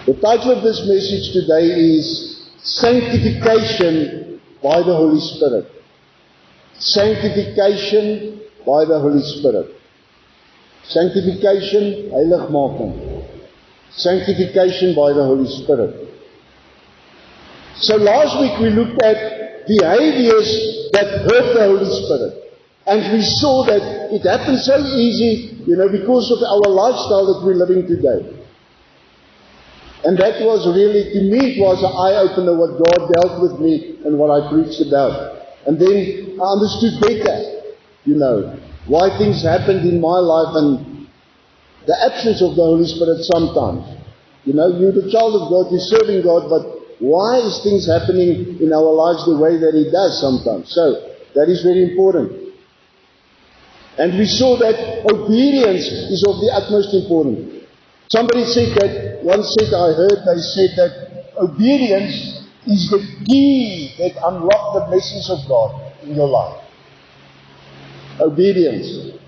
The title of this message today is Sanctification by the Holy Spirit. Sanctification by the Holy Spirit. Sanctification, heiligmaking. Sanctification by the Holy Spirit. So last week we looked at behaviors that hurt the Holy Spirit. And we saw that it happens so easy, because of our lifestyle that we're living today. And that was really, to me, it was an eye-opener what God dealt with me and what I preached about. And then I understood better, why things happened in my life and the absence of the Holy Spirit sometimes. You're the child of God, you're serving God, but why is things happening in our lives the way that it does sometimes? So, that is very important. And we saw that obedience is of the utmost importance. Somebody said that, they said that obedience is the key that unlocks the blessings of God in your life. Obedience.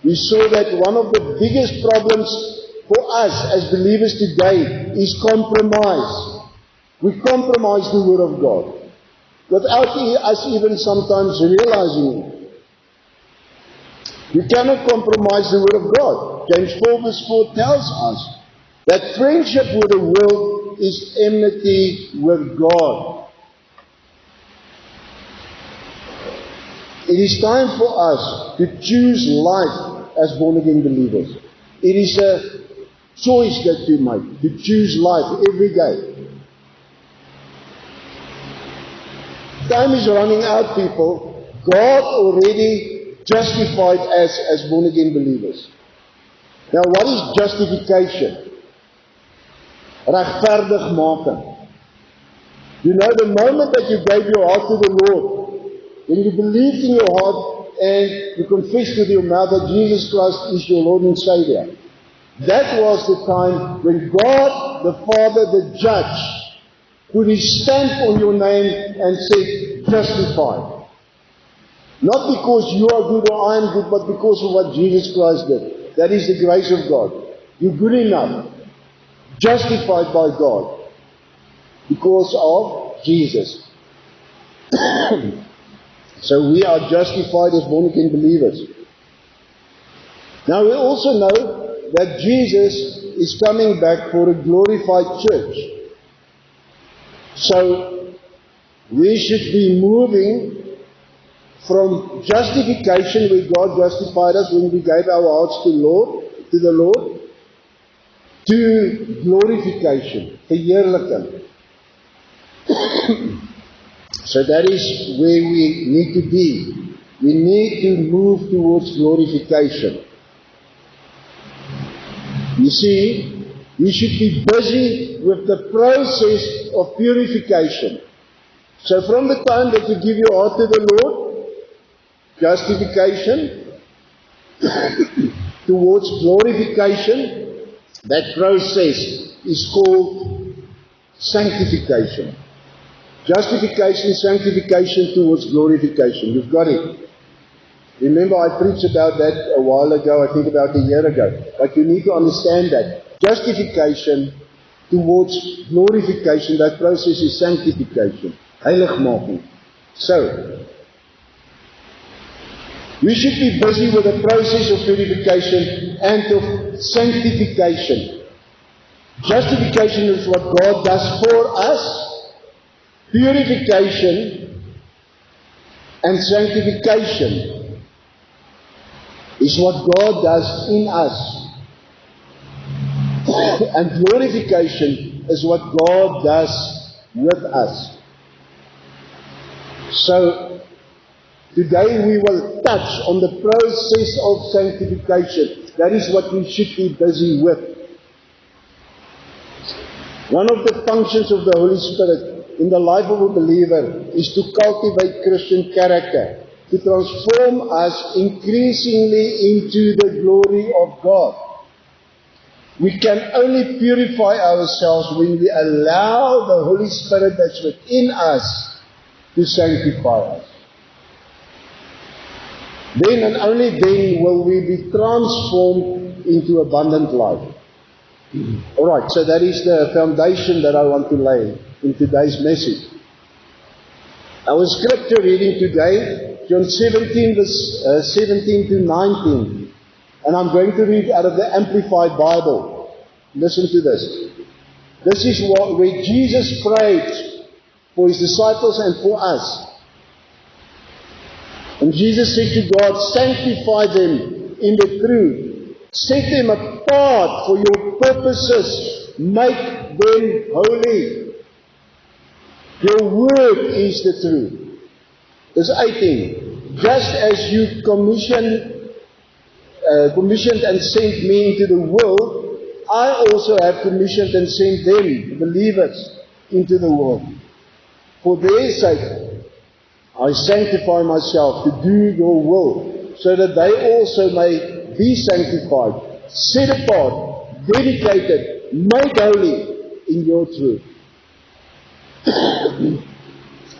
We saw that one of the biggest problems for us as believers today is compromise. We compromise the Word of God without us even sometimes realizing it. We cannot compromise the Word of God. James 4 verse 4 tells us that friendship with the world is enmity with God. It is time for us to choose life as born-again believers. It is a choice that you make, to choose life every day. Time is running out, people. God already justified us as born-again believers. Now, what is justification? Regverdigmaking. The moment that you gave your heart to the Lord, when you believed in your heart and you confessed with your mouth that Jesus Christ is your Lord and Savior, that was the time when God, the Father, the Judge, put His stamp on your name and said, justified. Not because you are good or I am good, but because of what Jesus Christ did. That is the grace of God. You're good enough. Justified by God. Because of Jesus. So we are justified as born-again believers. Now we also know that Jesus is coming back for a glorified church. So we should be moving from justification, where God justified us when we gave our hearts to the Lord, to glorification, verheerliking. So that is where we need to be. We need to move towards glorification. You see, we should be busy with the process of purification. So from the time that you give your heart to the Lord, justification, towards glorification, that process is called sanctification. Justification, sanctification towards glorification. You've got it. Remember, I preached about that a while ago, I think about a year ago. But you need to understand that. Justification towards glorification, that process is sanctification. Heiligmaking. So, we should be busy with the process of purification and of sanctification. Justification is what God does for us. Purification and sanctification is what God does in us. And glorification is what God does with us. So, today we will touch on the process of sanctification. That is what we should be busy with. One of the functions of the Holy Spirit in the life of a believer is to cultivate Christian character, to transform us increasingly into the glory of God. We can only purify ourselves when we allow the Holy Spirit that's within us to sanctify us. Then and only then will we be transformed into abundant life. Alright, so that is the foundation that I want to lay in today's message. Our scripture reading today, John 17, verse 17 to 19. And I'm going to read out of the Amplified Bible. Listen to this. This is where Jesus prayed for his disciples and for us. And Jesus said to God, sanctify them in the truth. Set them apart for your purposes. Make them holy. Your word is the truth. Verse 18. Just as you commissioned and sent me into the world, I also have commissioned and sent them, the believers, into the world. For their sake, I sanctify myself to do your will, so that they also may be sanctified, set apart, dedicated, made holy in your truth.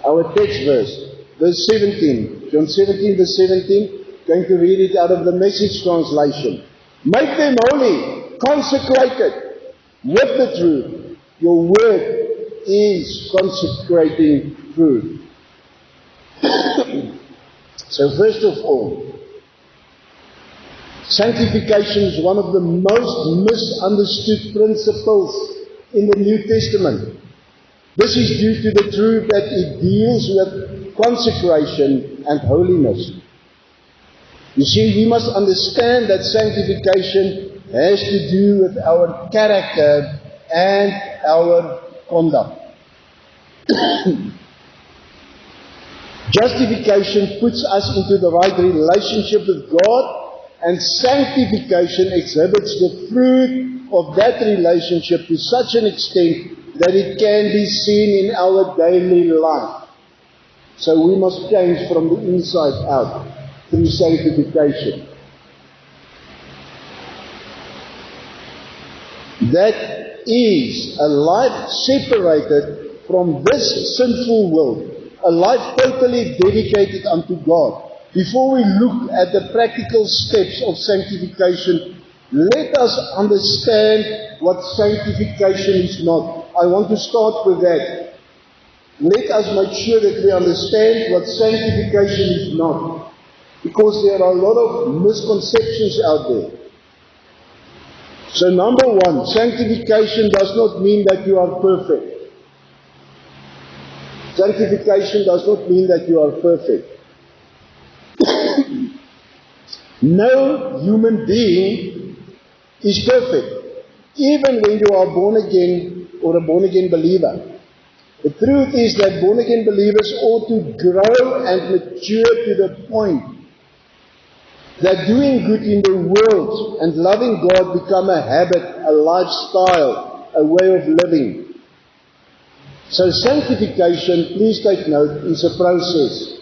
Our text verse 17, John 17, verse 17, going to read it out of the Message translation. Make them holy, consecrated with the truth. Your word is consecrating truth. So first of all, sanctification is one of the most misunderstood principles in the New Testament. This is due to the truth that it deals with consecration and holiness. You see, we must understand that sanctification has to do with our character and our conduct. Justification puts us into the right relationship with God, and sanctification exhibits the fruit of that relationship to such an extent that it can be seen in our daily life. So we must change from the inside out through sanctification. That is a life separated from this sinful world, a life totally dedicated unto God. Before we look at the practical steps of sanctification, let us understand what sanctification is not. I want to start with that. Let us make sure that we understand what sanctification is not, because there are a lot of misconceptions out there. So number one, sanctification does not mean that you are perfect. Sanctification does not mean that you are perfect. No human being is perfect, even when you are born again or a born again believer. The truth is that born again believers ought to grow and mature to the point that doing good in the world and loving God become a habit, a lifestyle, a way of living. So sanctification, please take note, is a process.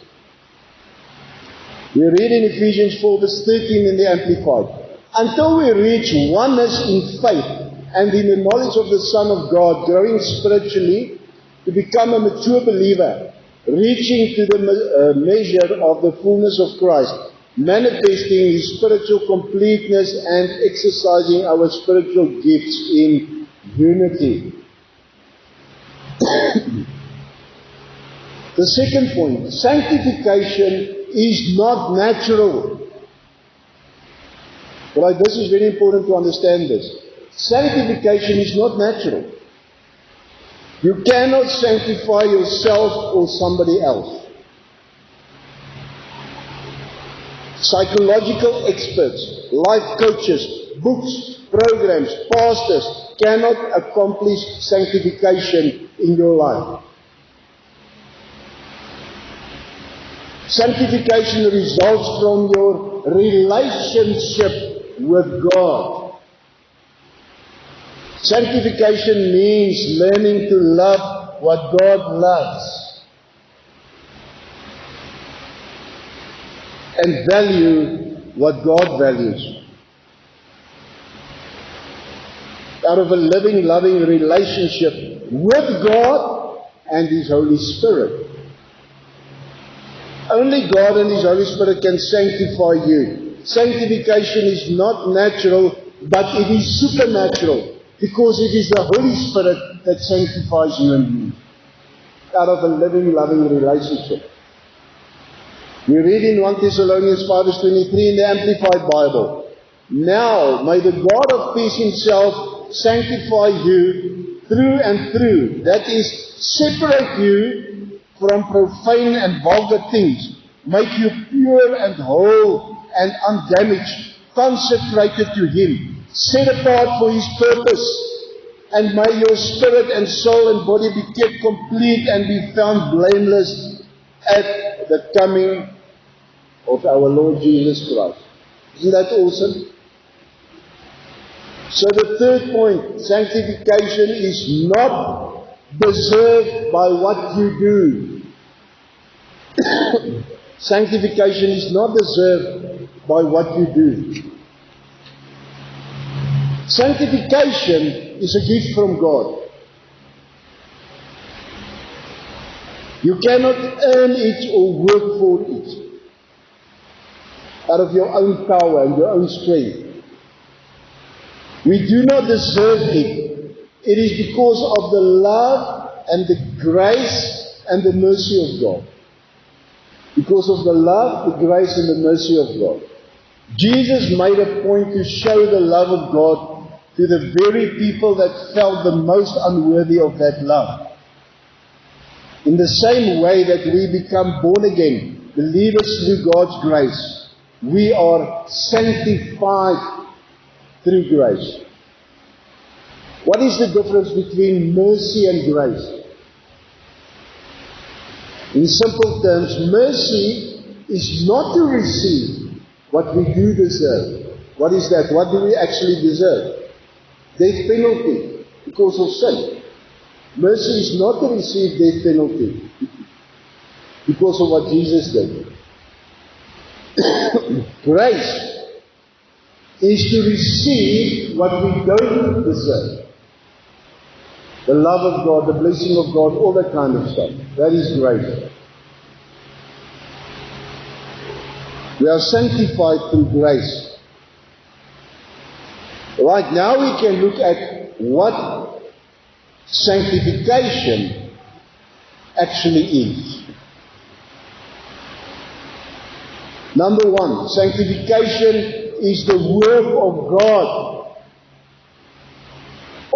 We read in Ephesians 4 verse 13 in the Amplified. Until we reach oneness in faith and in the knowledge of the Son of God, growing spiritually to become a mature believer, reaching to the measure of the fullness of Christ, manifesting His spiritual completeness and exercising our spiritual gifts in unity. The second point, sanctification is not natural. Right, this is very important to understand this. Sanctification is not natural. You cannot sanctify yourself or somebody else. Psychological experts, life coaches, books, programs, pastors cannot accomplish sanctification in your life. Sanctification results from your relationship with God. Sanctification means learning to love what God loves and value what God values. Out of a living, loving relationship with God and His Holy Spirit. Only God and His Holy Spirit can sanctify you. Sanctification is not natural, but it is supernatural. Because it is the Holy Spirit that sanctifies you and me out of a living, loving relationship. We read in 1 Thessalonians 5:23 in the Amplified Bible, "Now may the God of peace himself sanctify you through and through." That is, separate you from profane and vulgar things, make you pure and whole and undamaged, consecrated to him, set apart for his purpose, and may your spirit and soul and body be kept complete and be found blameless at the coming of our Lord Jesus Christ. Isn't that awesome? So the third point, sanctification is not deserved by what you do. Sanctification is not deserved by what you do. Sanctification is a gift from God. You cannot earn it or work for it out of your own power and your own strength. We do not deserve it. It is because of the love and the grace and the mercy of God. Because of the love, the grace and the mercy of God. Jesus made a point to show the love of God to the very people that felt the most unworthy of that love. In the same way that we become born again, believers through God's grace, we are sanctified through grace. What is the difference between mercy and grace? In simple terms, mercy is not to receive what we do deserve. What is that? What do we actually deserve? Death penalty because of sin. Mercy is not to receive death penalty because of what Jesus did. Grace is to receive what we don't deserve. The love of God, the blessing of God, all that kind of stuff. That is grace. We are sanctified through grace. Right now we can look at what sanctification actually is. Number one, sanctification is the work of God.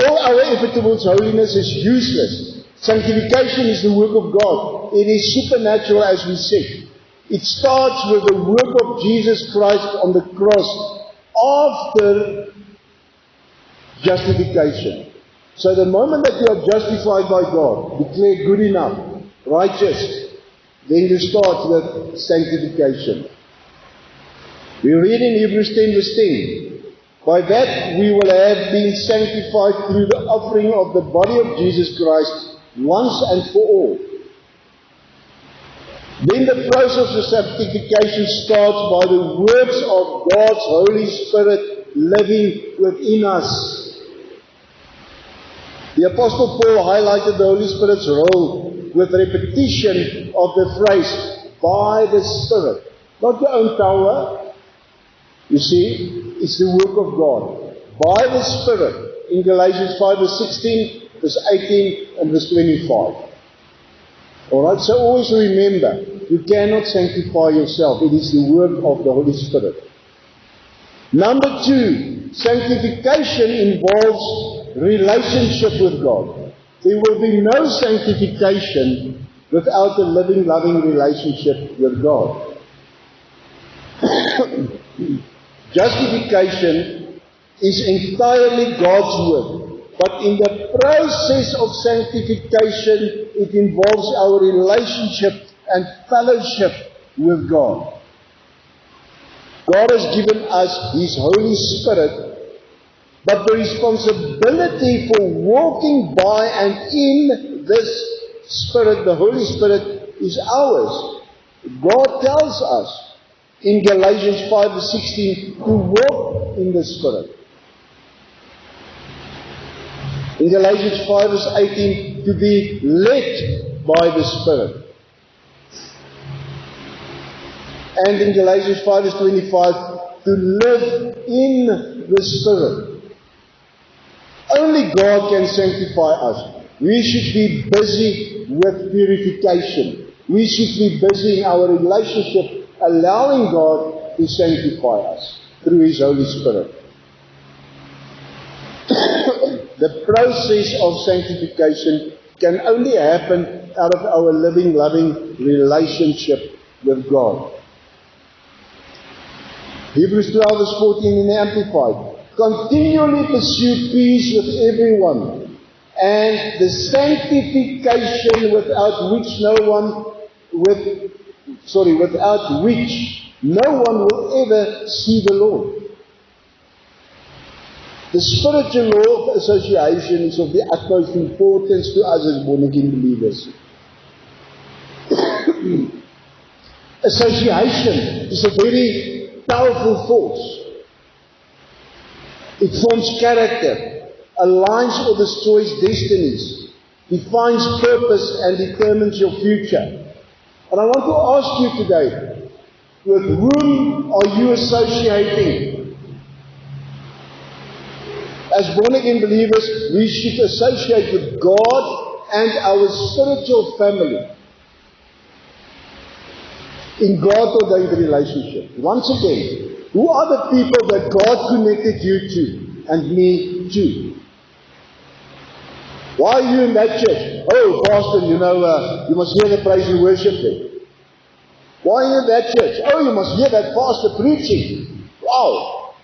All our effort towards holiness is useless. Sanctification is the work of God. It is supernatural, as we said. It starts with the work of Jesus Christ on the cross after justification. So the moment that you are justified by God, declared good enough, righteous, then you start with sanctification. We read in Hebrews 10 verse 10, "By that we will have been sanctified through the offering of the body of Jesus Christ once and for all." Then the process of sanctification starts by the works of God's Holy Spirit living within us. The Apostle Paul highlighted the Holy Spirit's role with repetition of the phrase, "by the Spirit." Not your own power. You see, it's the work of God. By the Spirit. In Galatians 5 verse 16, verse 18 and verse 25. Alright, so always remember, you cannot sanctify yourself. It is the work of the Holy Spirit. Number two, sanctification involves relationship with God. There will be no sanctification without a living, loving relationship with God. Justification is entirely God's work. But in the process of sanctification, it involves our relationship and fellowship with God. God has given us His Holy Spirit, but the responsibility for walking by and in this Spirit, the Holy Spirit, is ours. God tells us in Galatians 5 verse 16 to walk in the Spirit. In Galatians 5 verse 18 to be led by the Spirit. And in Galatians 5 verse 25 to live in the Spirit. Only God can sanctify us. We should be busy with purification. We should be busy in our relationship, allowing God to sanctify us through His Holy Spirit. The process of sanctification can only happen out of our living, loving relationship with God. Hebrews 12 verse 14 in the Amplified. Continually pursue peace with everyone, and the sanctification without which no one will ever see the Lord. The spiritual law of association is of the utmost importance to us as born-again believers. Association is a very powerful force. It forms character, aligns or destroys destinies, defines purpose and determines your future. And I want to ask you today, with whom are you associating? As born-again believers, we should associate with God and our spiritual family in God-ordained relationship. Once again, who are the people that God connected you to and me to? Why are you in that church? Oh, Pastor, you must hear the praise and worship there. Why are you in that church? Oh, you must hear that pastor preaching. Wow.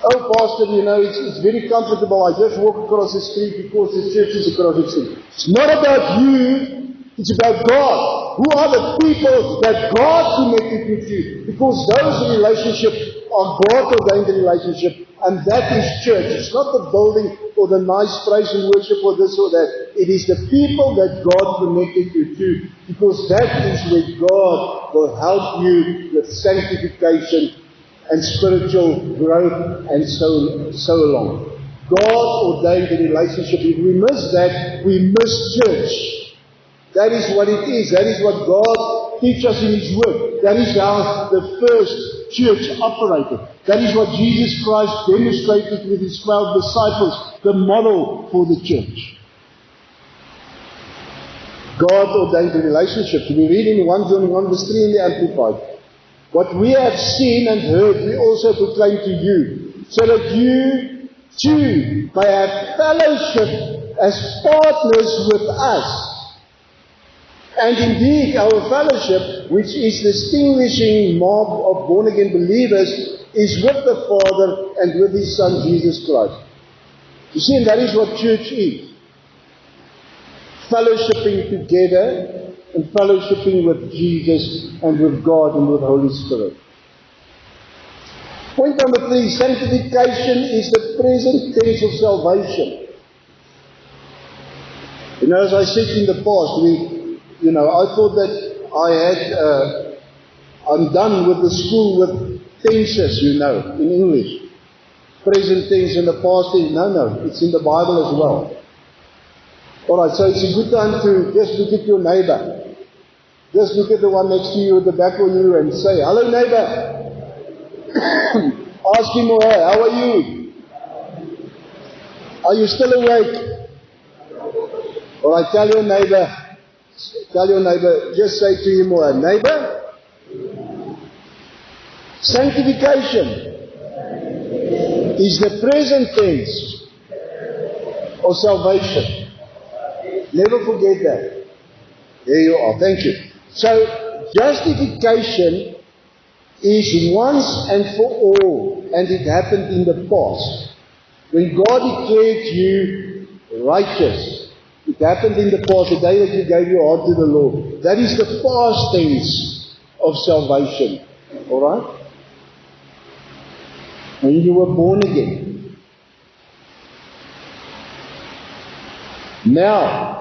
Oh, Pastor, it's very comfortable. I just walk across the street because the church is across the street. It's not about you. It's about God. Who are the people that God connected you to? Because those relationships are God-ordained relationships, and that is church. It's not the building or the nice praise and worship or this or that. It is the people that God connected you to, because that is where God will help you with sanctification and spiritual growth and so along. God-ordained relationship. If we miss that, we miss church. That is what it is. That is what God teaches us in His Word. That is how the first church operated. That is what Jesus Christ demonstrated with His 12 disciples, the model for the church. God ordained the relationships. We read in 1 John 1 verse 3 in the Amplified. What we have seen and heard, we also proclaim to you, so that you too may have fellowship as partners with us. And indeed, our fellowship, which is the distinguishing mark of born-again believers, is with the Father and with His Son, Jesus Christ. You see, and that is what church is. Fellowshipping together and fellowshipping with Jesus and with God and with the Holy Spirit. Point number 3, sanctification is the present tense of salvation. As I said in the past, I thought that I'm done with the school with tenses, in English. Present tense and the past tense. No, it's in the Bible as well. Alright, so it's a good time to just look at your neighbor. Just look at the one next to you at the back of you and say, hello neighbor. Ask him or her, how are you? Are you still awake? Alright, tell your neighbor, just say to him or her, neighbor, sanctification is the present tense of salvation. Never forget that. There you are. Thank you. So, justification is once and for all, and it happened in the past. When God declared you righteous, it happened in the past, the day that you gave your heart to the Lord. That is the past tense of salvation. Alright? When you were born again. Now,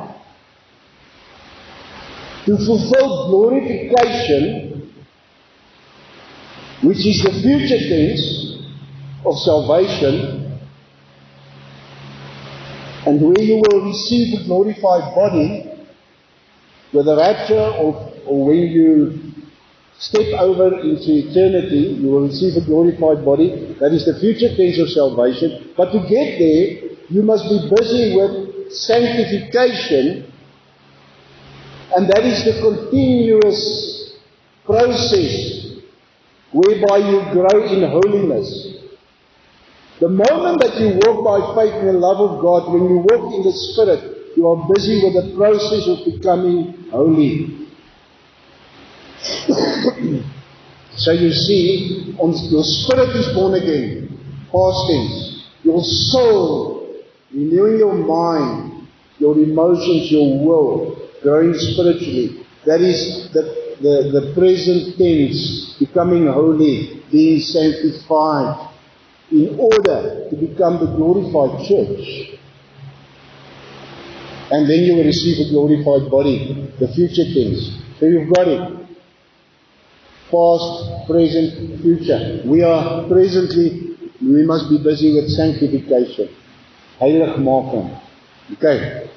to fulfill glorification, which is the future tense of salvation, and where you will receive a glorified body, with the rapture or when you step over into eternity, you will receive a glorified body. That is the future tense of salvation. But to get there, you must be busy with sanctification, and that is the continuous process whereby you grow in holiness. The moment that you walk by faith in the love of God, when you walk in the Spirit, you are busy with the process of becoming holy. So you see, your spirit is born again, past tense. Your soul, renewing your mind, your emotions, your will, growing spiritually. That is the present tense, becoming holy, being sanctified, in order to become the glorified church. And then you will receive a glorified body, the future tense. So you've got it. Past, present, future. We must be busy with sanctification. Heiligmaking. Okay.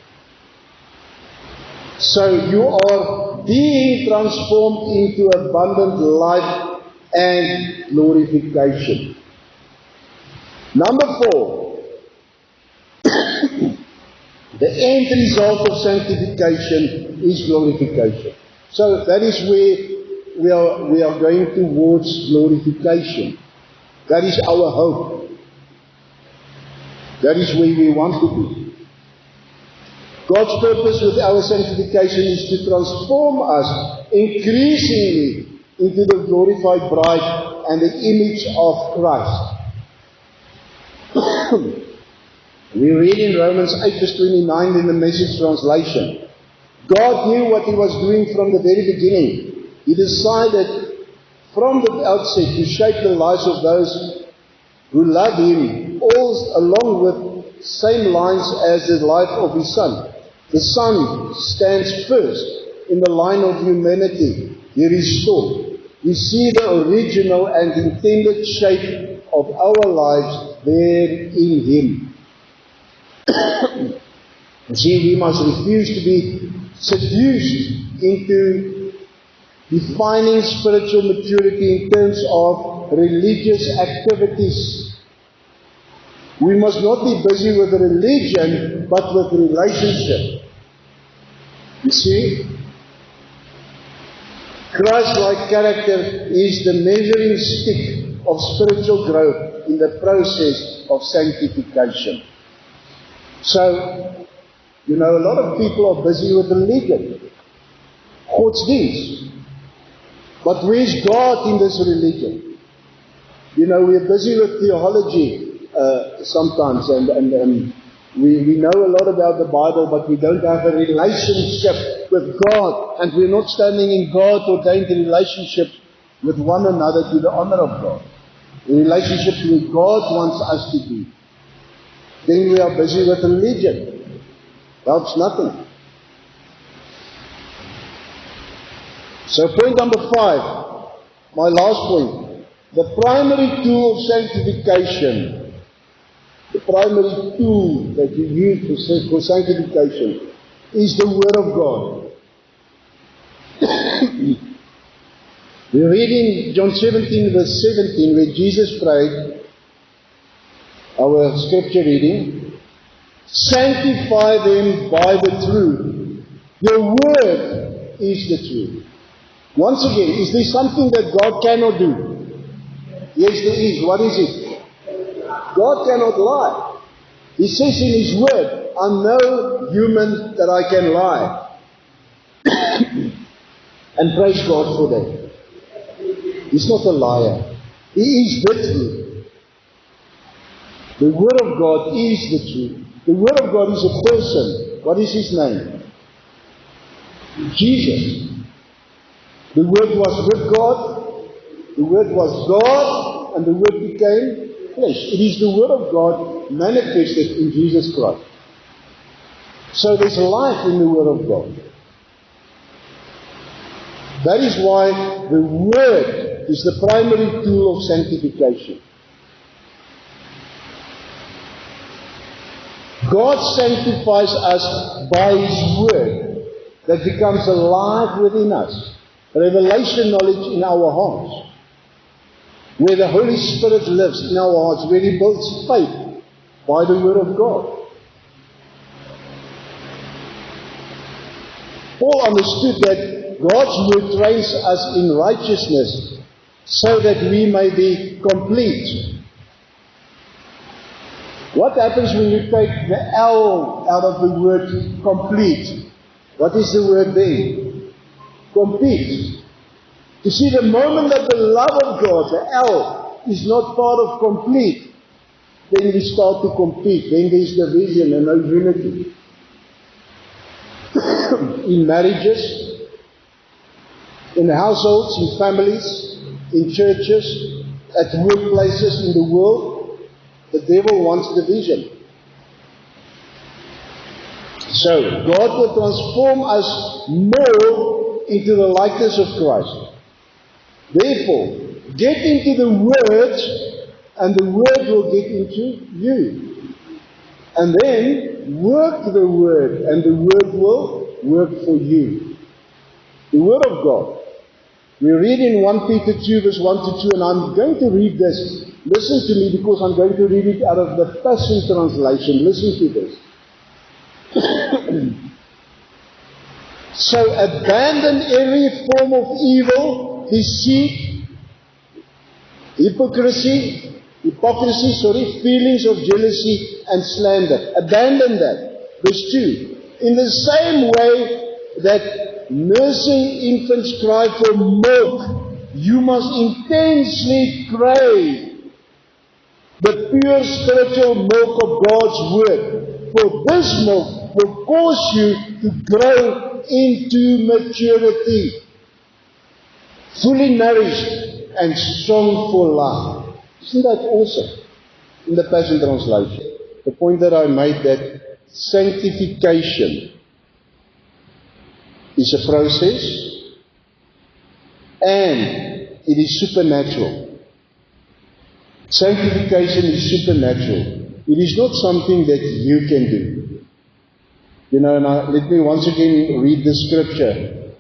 So you are being transformed into abundant life and glorification. Number 4. The end result of sanctification is glorification. So that is where we are going towards glorification. That is our hope. That is where we want to be. God's purpose with our sanctification is to transform us increasingly into the glorified bride and the image of Christ. We read in Romans 8 verse 29 in the Message translation. God knew what He was doing from the very beginning. He decided from the outset to shape the lives of those who love Him, all along with same lines as the life of His Son. The Son stands first in the line of humanity He restored. We see the original and intended shape of our lives there in Him. You see, we must refuse to be seduced into defining spiritual maturity in terms of religious activities. We must not be busy with religion, but with relationship. You see? Christ-like character is the measuring stick of spiritual growth in the process of sanctification. So, a lot of people are busy with religion. Godsdienst. But where's God in this religion? We're busy with theology sometimes, and we know a lot about the Bible, but we don't have a relationship with God, and we're not standing in God-ordained relationship with one another to the honor of God. A relationship where God wants us to be. Then we are busy with religion. Helps nothing. So point number 5, my last point. The primary tool of sanctification, the primary tool that you use for sanctification is the Word of God. We read in John 17 verse 17 where Jesus prayed, our scripture reading, sanctify them by the truth. Your Word is the truth. Once again, is there something that God cannot do? Yes, there is. What is it? God cannot lie. He says in His Word, I'm no human that I can lie. And praise God for that. He's not a liar. He is the truth. The Word of God is the truth. The Word of God is a person. What is His name? Jesus. The Word was with God, the Word was God, and the Word became flesh. It is the Word of God manifested in Jesus Christ. So there's life in the Word of God. That is why the Word is the primary tool of sanctification. God sanctifies us by His Word that becomes alive within us. Revelation knowledge in our hearts. Where the Holy Spirit lives in our hearts, where He builds faith by the Word of God. Paul understood that God's word trains us in righteousness so that we may be complete. What happens when you take the L out of the word complete? What is the word then? Complete. You see, the moment that the love of God, the L, is not part of complete, then we start to compete. Then there is division and no unity. In marriages, in households, in families, in churches, at workplaces, in the world, the devil wants division. So, God will transform us more into the likeness of Christ. Therefore, get into the Word, and the Word will get into you. And then, work the Word, and the Word will work for you. The Word of God. We read in 1 Peter 2 verse 1 to 2, and I'm going to read this. Listen to me, because I'm going to read it out of the Passion Translation. Listen to this. So abandon every form of evil, deceit, hypocrisy, feelings of jealousy and slander. Abandon that. Verse 2. In the same way that nursing infants cry for milk, you must intensely crave the pure spiritual milk of God's Word. For this milk will cause you to grow into maturity, fully nourished and strong for life. Isn't that awesome? In the Passion Translation, the point that I made, that sanctification is a process and it is supernatural. Sanctification is supernatural. It is not something that you can do. Let me once again read the scripture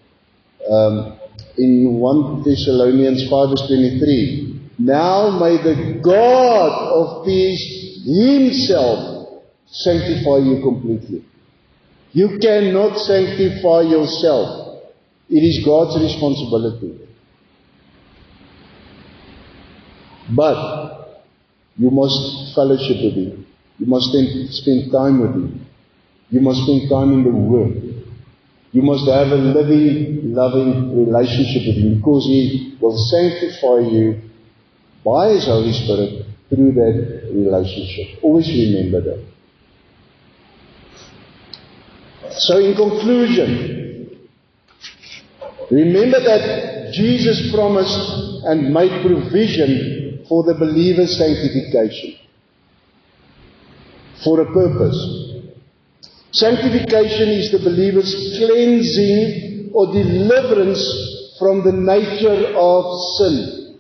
in 1 Thessalonians 5 verse 23. Now may the God of peace Himself sanctify you completely. You cannot sanctify yourself. It is God's responsibility. But you must fellowship with Him. You must spend time with Him. You must spend time in the Word. You must have a living, loving relationship with Him, because He will sanctify you by His Holy Spirit through that relationship. Always remember that. So in conclusion, remember that Jesus promised and made provision for the believer's sanctification, for a purpose. Sanctification is the believer's cleansing or deliverance from the nature of sin.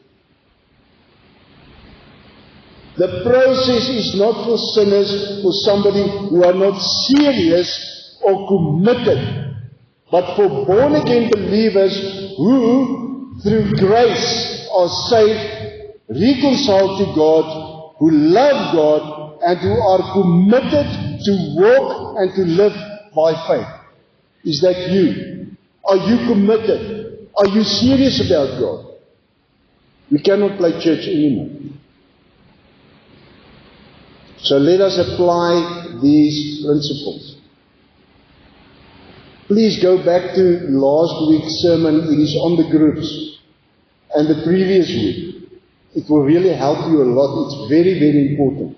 The process is not for sinners, for somebody who are not serious or committed, but for born-again believers who, through grace, are saved, reconciled to God, who love God, and who are committed to walk and to live by faith. Is that you? Are you committed? Are you serious about God? We cannot play church anymore. So let us apply these principles. Please go back to last week's sermon. It is on the groups. And the previous week. It will really help you a lot. It's very, very important.